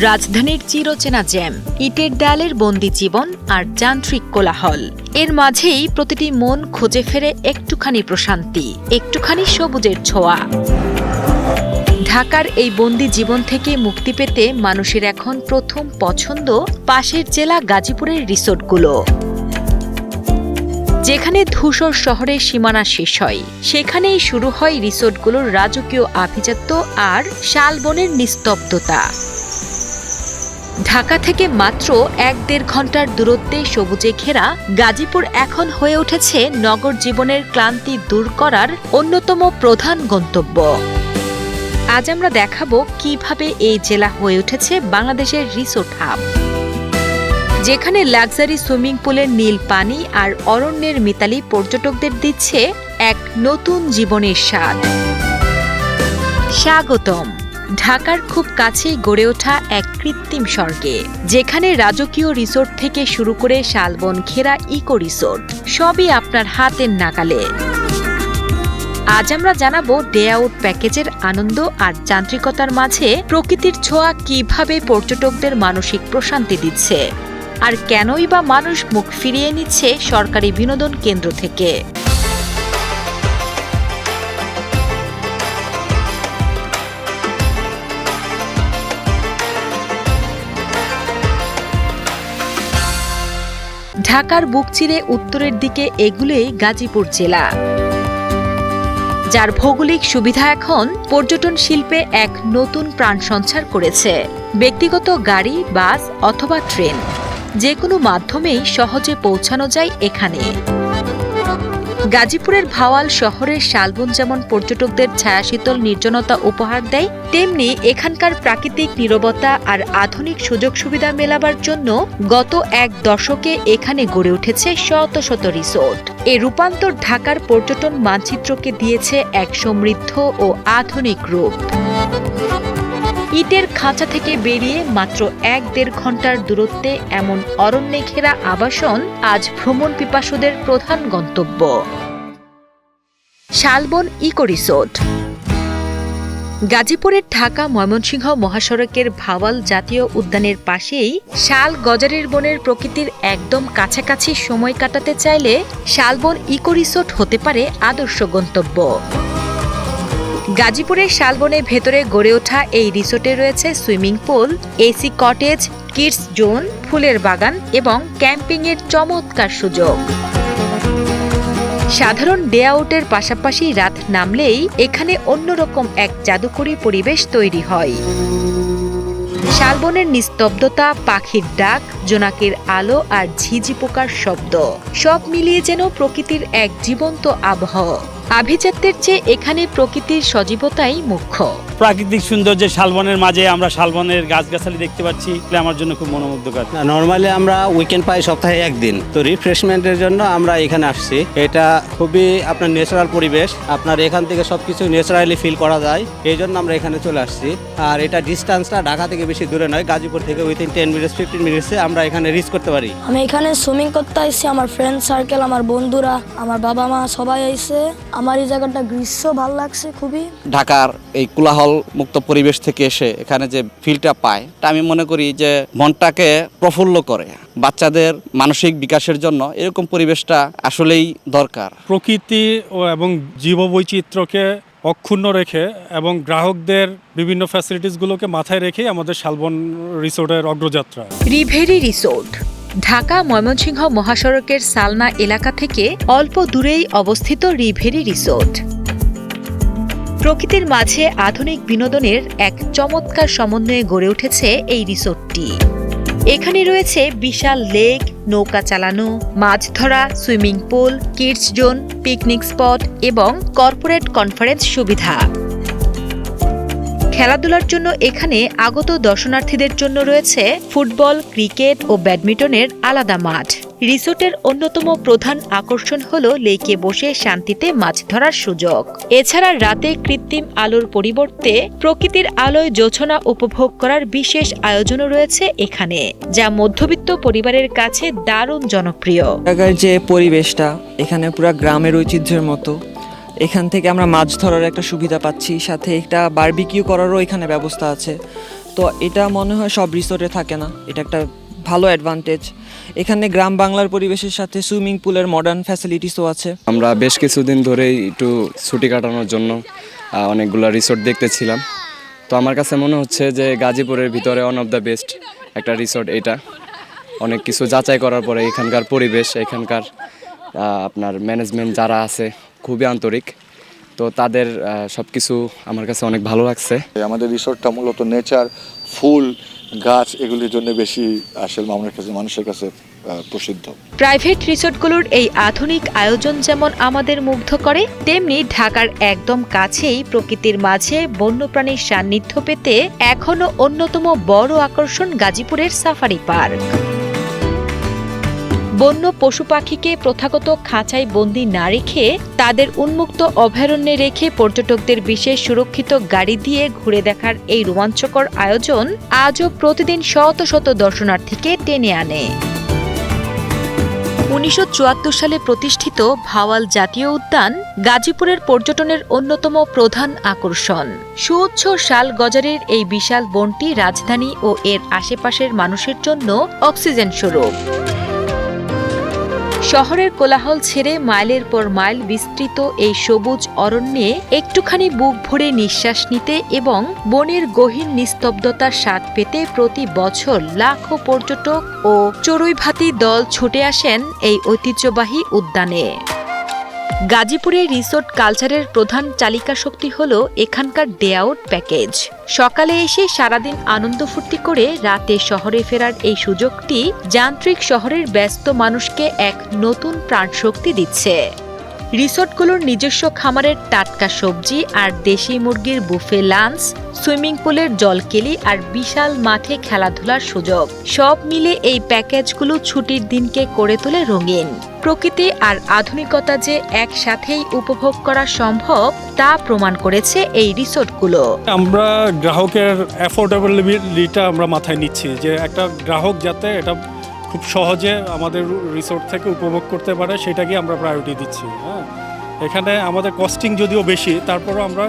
রাজধানীর চিরচেনা জ্যাম, ইটের দেয়ালের বন্দি জীবন আর যান্ত্রিক কোলাহল, এর মাঝেই প্রতিটি মন খুঁজে ফেরে একটুখানি প্রশান্তি, একটুখানি সবুজের ছোঁয়া। ঢাকার এই বন্দি জীবন থেকে মুক্তি পেতে মানুষের এখন প্রথম পছন্দ পাশের জেলা গাজীপুরের রিসোর্টগুলো। যেখানে ধূসর শহরের সীমানা শেষ হয়, সেখানেই শুরু হয় রিসোর্টগুলোর রাজকীয় আভিজাত্য আর শালবনের নিস্তব্ধতা। ঢাকা থেকে মাত্র ১-১.৫ ঘন্টার দূরত্বে সবুজে ঘেরা গাজীপুর এখন হয়ে উঠেছে নগর জীবনের ক্লান্তি দূর করার অন্যতম প্রধান গন্তব্য। আজ আমরা দেখাবো কিভাবে এই জেলা হয়ে উঠেছে বাংলাদেশের রিসোর্ট হাব, যেখানে লাক্সারি সুইমিং পুলের নীল পানি আর অরণ্যের মিতালি পর্যটকদের দিচ্ছে এক নতুন জীবনের স্বাদ। স্বাগতম ঢাকার খুব কাছেই গড়ে ওঠা এক কৃত্রিম স্বর্গে, যেখানে রাজকীয় রিসোর্ট থেকে শুরু করে শালবন ঘেরা ইকো রিসোর্ট সবই আপনার হাতের নাগালে। আজ আমরা জানাবো ডে আউট প্যাকেজের আনন্দ আর যান্ত্রিকতার মাঝে প্রকৃতির ছোঁয়া কিভাবে পর্যটকদের মানসিক প্রশান্তি দিচ্ছে, আর কেনই বা মানুষ মুখ ফিরিয়ে নিচ্ছে সরকারি বিনোদন কেন্দ্র থেকে। ঢাকার বুক চিরে উত্তরের দিকে এগুলেই গাজীপুর জেলা, যার ভৌগোলিক সুবিধা এখন পর্যটন শিল্পে এক নতুন প্রাণ সঞ্চার করেছে। ব্যক্তিগত গাড়ি, বাস অথবা ট্রেন, যে কোনো মাধ্যমেই সহজে পৌঁছানো যায় এখানে। গাজীপুরের ভাওয়াল শহরের শালবন যেমন পর্যটকদের ছায়াশীতল নির্জনতা উপহার দেয়, তেমনি এখানকার প্রাকৃতিক নীরবতা আর আধুনিক সুযোগ সুবিধা মেলাবার জন্য গত ১ দশকে এখানে গড়ে উঠেছে শত শত রিসোর্ট। এ রূপান্তর ঢাকার পর্যটন মানচিত্রকে দিয়েছে এক সমৃদ্ধ ও আধুনিক রূপ। ইটের খাঁচা থেকে বেরিয়ে মাত্র ১-১.৫ ঘন্টার দূরত্বে এমন অরণ্যে ঘেরা আবাসন আজ ভ্রমণ পিপাসুদের প্রধান গন্তব্য। শালবন ইকো রিসোর্ট গাজীপুরের ঢাকা ময়মনসিংহ মহাসড়কের ভাওয়াল জাতীয় উদ্যানের পাশেই শাল গজারির বনের প্রকৃতির একদম কাছাকাছি সময় কাটাতে চাইলে শালবন ইকো রিসোর্ট হতে পারে আদর্শ গন্তব্য। গাজীপুরের শালবনের ভেতরে গড়ে ওঠা এই রিসোর্টে রয়েছে swimming pool, AC cottage, kids zone, ফুলের বাগান এবং ক্যাম্পিংয়ের চমৎকার সুযোগ। সাধারণ ডে আউটের পাশাপাশি রাত নামলেই এখানে অন্যরকম এক জাদুকরী পরিবেশ তৈরি হয়। শালবনের নিস্তব্ধতা, পাখির ডাক, জোনাকির আলো আর ঝিঝি পোকার শব্দ সব মিলিয়ে যেন প্রকৃতির এক জীবন্ত আবহাওয়া। আভিজাত্যের চেয়ে এখানে প্রকৃতির সজীবতাই মুখ্য। প্রাকৃতিক সৌন্দর্যের শালবনের মাঝে আমরা শালবনের গাছগাছালি দেখতে পাচ্ছি, আমার জন্য খুব মনোমুগ্ধকর। নর্মালি আমরা উইকেন্ড পাই সপ্তাহে একদিন, তো রিফ্রেশমেন্টের জন্য আমরা এখানে আসছি। এটা খুবই আপনার ন্যাচারাল পরিবেশ, আপনার এখান থেকে সবকিছু ন্যাচারালি ফিল করা যায়, এই জন্য আমরা এখানে চলে আসছি। আর এটা ডিস্টেন্সটা ঢাকা থেকে বেশি দূরে নয়, গাজীপুর থেকে উইথিন 10 মিনিটস 15 মিনিটসে আমরা এখানে রিচ করতে পারি। আমি এখানে সুইমিং করতে আসছি, আমার ফ্রেন্ড সার্কেল, আমার বন্ধুরা, আমার বাবা মা সবাই আইছে। আমার এই জায়গাটা গ্রীষ্ম ভালো লাগছে খুবই। ঢাকার এই কোলাহল মুক্ত পরিবেশ থেকে এসে এখানে যে ফিলটা পায়, তা আমি মনে করি যে মনটাকে প্রফুল্ল করে। বাচ্চাদের মানসিক বিকাশের জন্য এরকম পরিবেশটা আসলেই দরকার। প্রকৃতি এবং জীববৈচিত্র্যকে অক্ষুণ্ণ রেখে এবং গ্রাহকদের বিভিন্ন ফ্যাসিলিটিসগুলোকে মাথায় রেখে আমাদের শালবন রিসোর্টের অগ্রযাত্রা। রিভেরি রিসোর্ট ঢাকা ময়মনসিংহ মহাসড়কের সালনা এলাকা থেকে অল্প দূরেই অবস্থিত রিভেরি রিসোর্ট। প্রকৃতির মাঝে আধুনিক বিনোদনের এক চমৎকার সমন্বয়ে গড়ে উঠেছে এই রিসোর্টটি। এখানে রয়েছে বিশাল লেক, নৌকা চালানো, মাছ ধরা, swimming pool, kids zone, picnic spot এবং কর্পোরেট কনফারেন্স সুবিধা। খেলাধুলার জন্য এখানে আগত দর্শনার্থীদের জন্য রয়েছে ফুটবল, ক্রিকেট ও ব্যাডমিন্টনের আলাদা মাঠ। রিসোর্টের অন্যতম প্রধান আকর্ষণ হল লেকে বসে শান্তিতে মাছ ধরার সুযোগ। এছাড়া রাতে কৃত্রিম আলোর পরিবর্তে প্রকৃতির আলোয় জোছনা উপভোগ করার বিশেষ আয়োজনও রয়েছে এখানে, যা মধ্যবিত্ত পরিবারের কাছে দারুণ জনপ্রিয়। ঢাকার যে পরিবেশটা এখানে পুরো গ্রামের ঐতিহ্যের মতো। এখান থেকে আমরা মাছ ধরার একটা সুবিধা পাচ্ছি, সাথে একটা বারবিকিউ করারও এখানে ব্যবস্থা আছে। তো এটা মনে হয় সব রিসোর্টে থাকে না, এটা একটা ভালো অ্যাডভান্টেজ। এখানে গ্রাম বাংলার পরিবেশের সাথে সুইমিং পুলের মডার্ন ফ্যাসিলিটিসও আছে। আমরা বেশ কিছুদিন ধরেই একটু ছুটি কাটানোর জন্য অনেকগুলো রিসোর্ট দেখতেছিলাম। তো আমার কাছে মনে হচ্ছে যে গাজীপুরের ভিতরে ওয়ান অফ দ্য বেস্ট একটা রিসোর্ট এটা। অনেক কিছু যাচাই করার পরে এখানকার পরিবেশ, এখানকার আপনার ম্যানেজমেন্ট যারা আছে খুবই আন্তরিক, তো তাদের সব কিছু আমার কাছে অনেক ভালো লাগছে। আমাদের রিসোর্টটা মূলত নেচার, ফুল, গাছ এগুলির জন্য বেশি আসলে মানুষের কাছে প্রসিদ্ধ। প্রাইভেট রিসোর্টগুলোর এই আধুনিক আয়োজন যেমন আমাদের মুগ্ধ করে, তেমনি ঢাকার একদম কাছেই প্রকৃতির মাঝে বন্যপ্রাণীর সান্নিধ্য পেতে এখনো অন্যতম বড় আকর্ষণ গাজীপুরের সাফারি পার্ক। বন্য পশু পাখিকে প্রথাগত খাঁচায় বন্দি না রেখে তাদের উন্মুক্ত অভয়ারণ্যে রেখে পর্যটকদের বিশেষ সুরক্ষিত গাড়ি দিয়ে ঘুরে দেখার এই রোমাঞ্চকর আয়োজন আজও প্রতিদিন শত শত দর্শনার্থীকে টেনে আনে। 1974 সালে প্রতিষ্ঠিত ভাওয়াল জাতীয় উদ্যান গাজীপুরের পর্যটনের অন্যতম প্রধান আকর্ষণ। সুউচ্চ শাল গজারের এই বিশাল বনটি রাজধানী ও এর আশেপাশের মানুষের জন্য অক্সিজেন স্বরূপ। শহরের কোলাহল ছেড়ে মাইলের পর মাইল বিস্তৃত এই সবুজ অরণ্যে একটুখানি বুক ভরে নিঃশ্বাস নিতে এবং বনের গহীন নিস্তব্ধতার স্বাদ পেতে প্রতি বছর লাখো পর্যটক ও চড়ুইভাতি দল ছুটে আসেন এই ঐতিহ্যবাহী উদ্যানে। গাজীপুরে রিসোর্ট কালচারের প্রধান চালিকা শক্তি হল এখানকার ডে আউট প্যাকেজ। সকালে এসে সারাদিন আনন্দ ফুর্তি করে রাতে শহরে ফেরার এই সুযোগটি যান্ত্রিক শহরের ব্যস্ত মানুষকে এক নতুন প্রাণশক্তি দিচ্ছে। রিসোর্টগুলোর নিজস্ব খামারের টাটকা সবজি আর দেশি মুরগির বুফে লাঞ্চ, সুইমিং পুলের জলকেলি আর বিশাল মাঠে খেলাধুলার সুযোগ, সব মিলে এই প্যাকেজগুলো ছুটির দিনকে করে তোলে রঙিন। প্রকৃতি আর আধুনিকতা যে একসাথেই উপভোগ করা সম্ভব তা প্রমাণ করেছে এই রিসোর্টগুলো। আমরা গ্রাহকের অ্যাফোর্ডেবিলিটিটা আমরা মাথায় নিচ্ছি, যে একটা গ্রাহক যাতে এটা খুব সহজে আমাদের রিসোর্ট থেকে উপভোগ করতে পারে সেটাকে আমরা প্রায়োরিটি দিচ্ছি। হ্যাঁ, এখানে আমাদের কস্টিং যদিও বেশি, তারপরও আমরা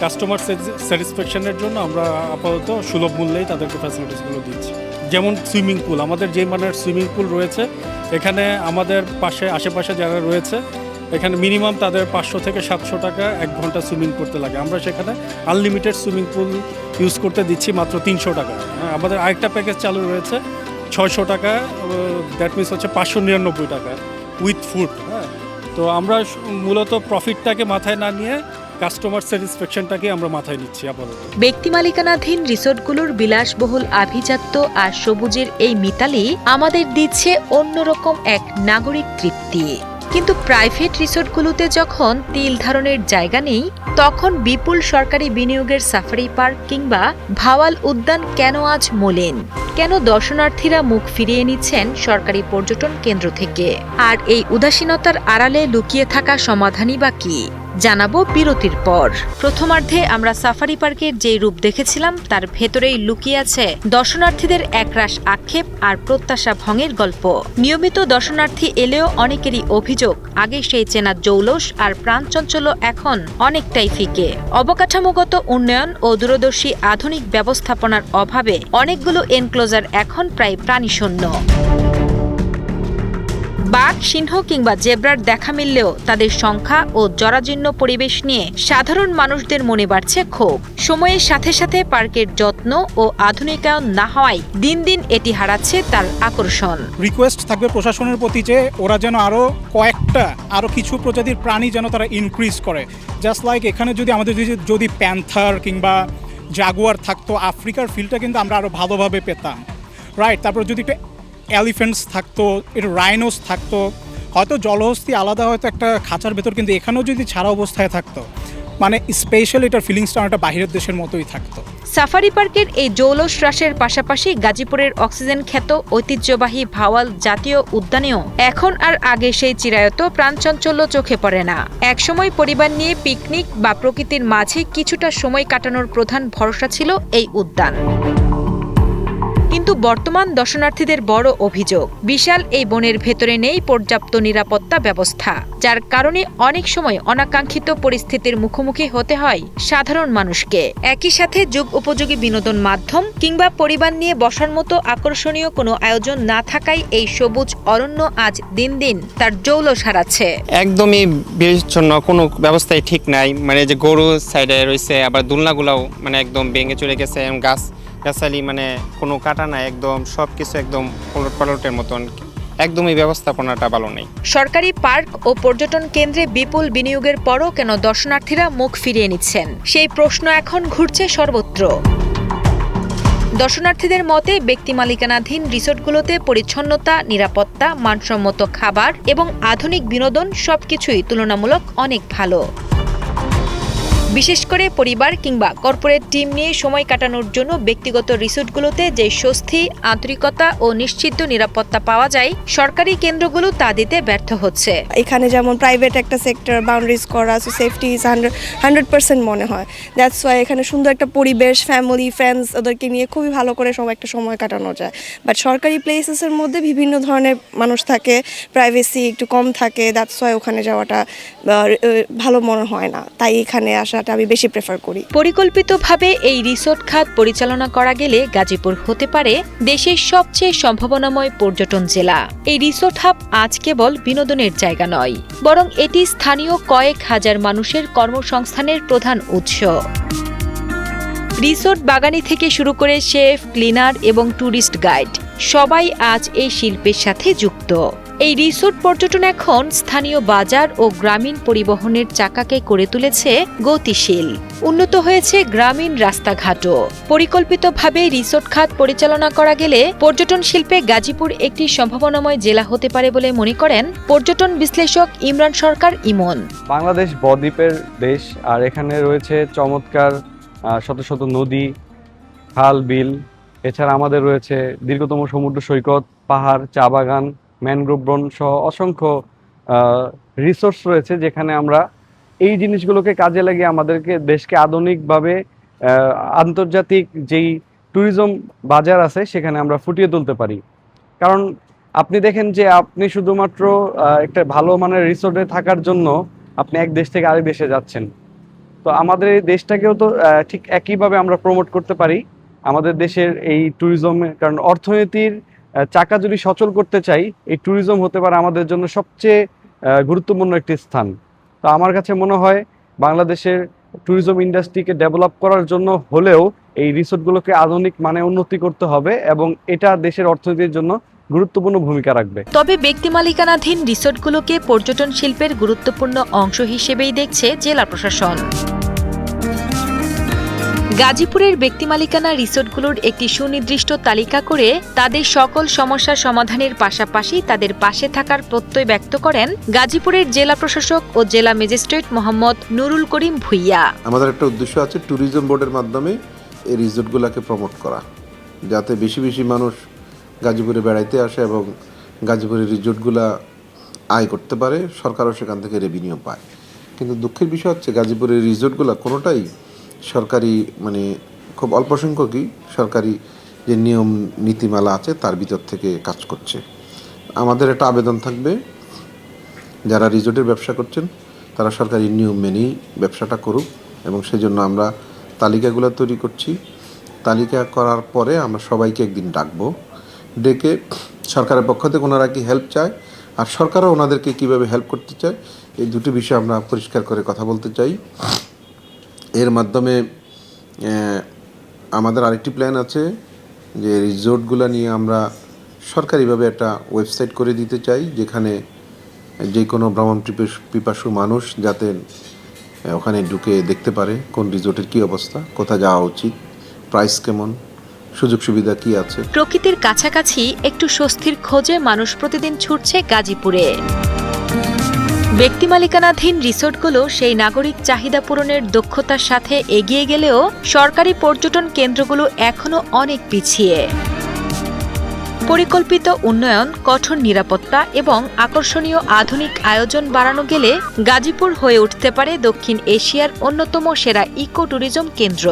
কাস্টমার স্যাটিসফ্যাকশনের জন্য আমরা আপাতত সুলভ মূল্যেই তাদেরকে ফ্যাসিলিটিসগুলো দিচ্ছি। যেমন সুইমিং পুল, আমাদের যে মানের সুইমিং পুল রয়েছে এখানে আমাদের আশেপাশে যারা রয়েছে এখানে মিনিমাম তাদের 500 থেকে 700 টাকা 1 ঘন্টা সুইমিং করতে লাগে। আমরা সেখানে আনলিমিটেড সুইমিং পুল ইউজ করতে দিচ্ছি মাত্র 300 টাকা। আমাদের আরেকটা প্যাকেজ চালু রয়েছে 600 টাকা, দ্যাট মিনস হচ্ছে 599 টাকা উইথ ফুড। হ্যাঁ, তো আমরা মূলত প্রফিটটাকে মাথায় না নিয়ে কাস্টমার স্যাটিসফ্যাকশনটাকে আমরা মাথায় নিচ্ছি আপাতত। ব্যক্তি মালিকানাধীন রিসোর্টগুলোর বিলাসবহুল আভিজাত্য আর সবুজের এই মিতালি আমাদের দিচ্ছে অন্যরকম এক নাগরিক তৃপ্তি। কিন্তু প্রাইভেট রিসোর্টগুলোতে যখন তিল ধারণের জায়গা নেই, তখন বিপুল সরকারি বিনিয়োগের সাফারি পার্ক কিংবা ভাওয়াল উদ্যান কেন আজ মলিন? কেন দর্শনার্থীরা মুখ ফিরিয়ে নিচ্ছেন সরকারি পর্যটন কেন্দ্র থেকে? আর এই উদাসীনতার আড়ালে লুকিয়ে থাকা সমাধানই বা কি? জানাবো বিরতির পর। প্রথমার্ধে আমরা সাফারি পার্কের যে রূপ দেখেছিলাম তার ভেতরেই লুকিয়ে আছে দর্শনার্থীদের একরাশ আক্ষেপ আর প্রত্যাশা ভঙ্গের গল্প। নিয়মিত দর্শনার্থী এলেও অনেকেরই অভিযোগ আগে সেই চেনা জৌলস আর প্রাণচঞ্চল্য এখন অনেকটাই ফিকে। অবকাঠামোগত উন্নয়ন ও দূরদর্শী আধুনিক ব্যবস্থাপনার অভাবে অনেকগুলো এনক্লোজার এখন প্রায় প্রাণীশূন্য। বাঘ, সিংহ কিংবা জেব্রার দেখা মিললেও তাদের সংখ্যা ও জরাজীর্ণ পরিবেশ নিয়ে সাধারণ মানুষদের মনে বাড়ছে ক্ষোভ। সময়ের সাথে সাথে পার্কের যত্ন ও আধুনিকায়ন না হওয়ায় দিন দিন এটি হারাচ্ছে তার আকর্ষণ। রিকোয়েস্ট থাকবে প্রশাসনের প্রতি যে ওরা যেন আরো কিছু প্রজাতির প্রাণী যেন তারা ইনক্রিজ করে। জাস্ট লাইক এখানে যদি আমাদের যদি প্যান্থার কিংবা জাগুয়ার থাকতো, আফ্রিকার ফিলটা কিন্তু আমরা আরো ভালোভাবে পেতাম, রাইট? তারপর যদি এলিফেন্টস থাকতো, একটু রাইনোস থাকতো, হয়তো জলহস্তি আলাদা হয়তো একটা খাঁচার ভেতর, কিন্তু এখানেও যদি ছাড়া অবস্থায় থাকতো, মানে স্পেশালি এটার ফিলিংসটা একটা বাহিরের দেশের মতোই থাকতো। সাফারি পার্কের এই জৌলস হ্রাসের পাশাপাশি গাজীপুরের অক্সিজেন খ্যাত ঐতিহ্যবাহী ভাওয়াল জাতীয় উদ্যানেও এখন আর আগে সেই চিরায়ত প্রাণচঞ্চল্য চোখে পড়ে না। একসময় পরিবার নিয়ে পিকনিক বা প্রকৃতির মাঝে কিছুটা সময় কাটানোর প্রধান ভরসা ছিল এই উদ্যান। কিন্তু বর্তমান দর্শনার্থীদের বড় অভিযোগ, বিশাল এই বনের ভেতরে নেই পর্যাপ্ত নিরাপত্তা ব্যবস্থা, যার কারণে অনেক সময় অনাকাঙ্ক্ষিত পরিস্থিতির মুখোমুখি হতে হয় সাধারণ মানুষকে। একই সাথে যুগ উপযোগী বিনোদন মাধ্যম কিংবা পরিবার নিয়ে বসার মতো আকর্ষণীয় কোনো আয়োজন না থাকায় এই সবুজ অরণ্য আজ দিন দিন তার জৌলস হারাচ্ছে। একদমই বিচ্ছিন্ন, কোনো ব্যবস্থাই ঠিক নাই। মানে যে গরু সাইডে রয়েছে, আবার দোলনাগুলাও মানে একদম ভেঙে চলে গেছে, গাছালি মানে কোনো কাটা নাই, একদম সব কিছু একদম পালটের মতন, একদমই ব্যবস্থাপনাটা ভালো নেই। সরকারি পার্ক ও পর্যটন কেন্দ্রে বিপুল বিনিয়োগের পরও কেন দর্শনার্থীরা মুখ ফিরিয়ে নিচ্ছেন, সেই প্রশ্ন এখন ঘুরছে সর্বত্র। দর্শনার্থীদের মতে ব্যক্তি মালিকানাধীন রিসোর্টগুলোতে পরিচ্ছন্নতা, নিরাপত্তা, মানসম্মত খাবার এবং আধুনিক বিনোদন সবকিছুই তুলনামূলক অনেক ভালো। বিশেষ করে পরিবার কিংবা কর্পোরেট টিম নিয়ে সময় কাটানোর জন্য ব্যক্তিগত রিসোর্টগুলোতে যে স্বস্তি, আন্তরিকতা ও নিশ্চিত নিরাপত্তা পাওয়া যায়, সরকারি কেন্দ্রগুলো তা দিতে ব্যর্থ হচ্ছে। এখানে যেমন প্রাইভেট একটা সেক্টর বাউন্ডারিজ করা, সো সেফটি ইজ 100% মনে হয়। দ্যাটস ওয়াই এখানে সুন্দর একটা পরিবেশ, ফ্যামিলি, ফ্রেন্ডস ওদেরকে নিয়ে খুবই ভালো করে একটা সময় কাটানো যায়। বাট সরকারি প্লেসেসের মধ্যে বিভিন্ন ধরনের মানুষ থাকে, প্রাইভেসি একটু কম থাকে, দ্যাটস ওয়াই ওখানে যাওয়াটা ভালো মনে হয় না, তাই এখানে আসা আমি বেশি প্রেফার করি। পরিকল্পিতভাবে এই রিসোর্ট খাত পরিচালনা করা গেলে গাজীপুর হতে পারে দেশের সবচেয়ে সম্ভাবনাময় পর্যটন জেলা। এই রিসোর্ট হাব আজ কেবল বিনোদনের জায়গা নয়, বরং এটি স্থানীয় কয়েক হাজার মানুষের কর্মসংস্থানের প্রধান উৎস। রিসোর্ট বাগানি থেকে শুরু করে শেফ, ক্লিনার এবং ট্যুরিস্ট গাইড সবাই আজ এই শিল্পের সাথে যুক্ত। এই রিসোর্ট পর্যটন এখন স্থানীয় বাজার ও গ্রামীণ পরিবহনের চাকাকে করে তুলেছে গতিশীল। উন্নত হয়েছে গ্রামীণ রাস্তাঘাটও। পরিকল্পিতভাবে রিসোর্ট খাত পরিচালনা করা গেলে পর্যটন শিল্পে গাজীপুর একটি সম্ভাবনাময় জেলা হতে পারে বলে মনে করেন পর্যটন বিশ্লেষক ইমরান সরকার ইমন। বাংলাদেশ বদ্বীপের দেশ, আর এখানে রয়েছে চমৎকার শত শত নদী, খাল, বিল। এছাড়া আমাদের রয়েছে দীর্ঘতম সমুদ্র সৈকত, পাহাড়, চা বাগান, ম্যানগ্রোভ বন সহ অসংখ্য রিসোর্স রয়েছে, যেখানে আমরা এই জিনিসগুলোকে কাজে লাগিয়ে আমাদেরকে দেশকে আধুনিকভাবে আন্তর্জাতিক যেই ট্যুরিজম বাজার আছে সেখানে আমরা ফুটিয়ে তুলতে পারি। কারণ আপনি দেখেন যে আপনি শুধুমাত্র একটা ভালো মানের রিসোর্টে থাকার জন্য আপনি এক দেশ থেকে আরেক দেশে যাচ্ছেন। তো আমাদের এই দেশটাকেও তো ঠিক একইভাবে আমরা প্রমোট করতে পারি আমাদের দেশের এই ট্যুরিজমে। কারণ অর্থনীতির চাকা যদি সচল করতে চাই, এই ট্যুরিজম হতে পারে আমাদের জন্য সবচেয়ে গুরুত্বপূর্ণ একটি স্থান। তো আমার কাছে মনে হয় বাংলাদেশের ট্যুরিজম ইন্ডাস্ট্রিকে ডেভেলপ করার জন্য হলেও এই রিসোর্টগুলোকে আধুনিক মানে উন্নতি করতে হবে, এবং এটা দেশের অর্থনীতির জন্য গুরুত্বপূর্ণ ভূমিকা রাখবে। তবে ব্যক্তি মালিকানাধীন রিসোর্টগুলোকে পর্যটন শিল্পের গুরুত্বপূর্ণ অংশ হিসেবেই দেখছে জেলা প্রশাসন। গাজীপুরের ব্যক্তি মালিকানা রিসোর্টগুলোর একটি সুনির্দিষ্ট তালিকা করে তাদের সকল সমস্যার সমাধানের পাশাপাশি তাদের পাশে থাকার প্রত্যয় ব্যক্ত করেন গাজীপুরের জেলা প্রশাসক ও জেলা ম্যাজিস্ট্রেট মোহাম্মদ নুরুল করিম ভুইয়া। আমাদের একটা উদ্দেশ্য আছে ট্যুরিজম বোর্ডের মাধ্যমে এই রিসোর্টগুলোকে প্রমোট করা, যাতে বেশি বেশি মানুষ গাজীপুরে বেড়াইতে আসে এবং গাজীপুরের রিসোর্টগুলা আয় করতে পারে, সরকারও সেখান থেকে রেভিনিউ পায়। কিন্তু দুঃখের বিষয় হচ্ছে গাজীপুরের রিসোর্টগুলো কোনোটাই সরকারি মানে খুব অল্প সংখ্যকই সরকারি যে নিয়ম নীতিমালা আছে তার ভিতর থেকে কাজ করছে। আমাদের একটা আবেদন থাকবে, যারা রিসোর্টের ব্যবসা করছেন তারা সরকারি নিয়ম মেনেই ব্যবসাটা করুক, এবং সেজন্য আমরা তালিকাগুলো তৈরি করছি। তালিকা করার পরে আমরা সবাইকে একদিন ডাকবো, ডেকে সরকারের পক্ষ থেকে ওনারা কি হেল্প চায় আর সরকারও ওনাদেরকে কীভাবে হেল্প করতে চায়, এই দুটি বিষয় আমরা পরিষ্কার করে কথা বলতে চাই। এর মাধ্যমে আমাদের আরেকটি প্ল্যান আছে যে রিসোর্টগুলো নিয়ে আমরা সরকারিভাবে একটা ওয়েবসাইট করে দিতে চাই, যেখানে যে কোনো ভ্রমণ পিপাসু মানুষ যাতে ওখানে ঢুকে দেখতে পারে কোন রিসোর্টের কী অবস্থা, কোথায় যাওয়া উচিত, প্রাইস কেমন, সুযোগ সুবিধা কি আছে। প্রকৃতির কাছাকাছি একটু স্বস্তির খোঁজে মানুষ প্রতিদিন ছুটছে গাজীপুরে। ব্যক্তি মালিকানাধীন রিসোর্টগুলো সেই নাগরিক চাহিদা পূরণের দক্ষতার সাথে এগিয়ে গেলেও সরকারি পর্যটন কেন্দ্রগুলো এখনো অনেক পিছিয়ে। পরিকল্পিত উন্নয়ন, কঠোর নিরাপত্তা এবং আকর্ষণীয় আধুনিক আয়োজন বাড়ানো গেলে গাজীপুর হয়ে উঠতে পারে দক্ষিণ এশিয়ার অন্যতম সেরা ইকো ট্যুরিজম কেন্দ্র।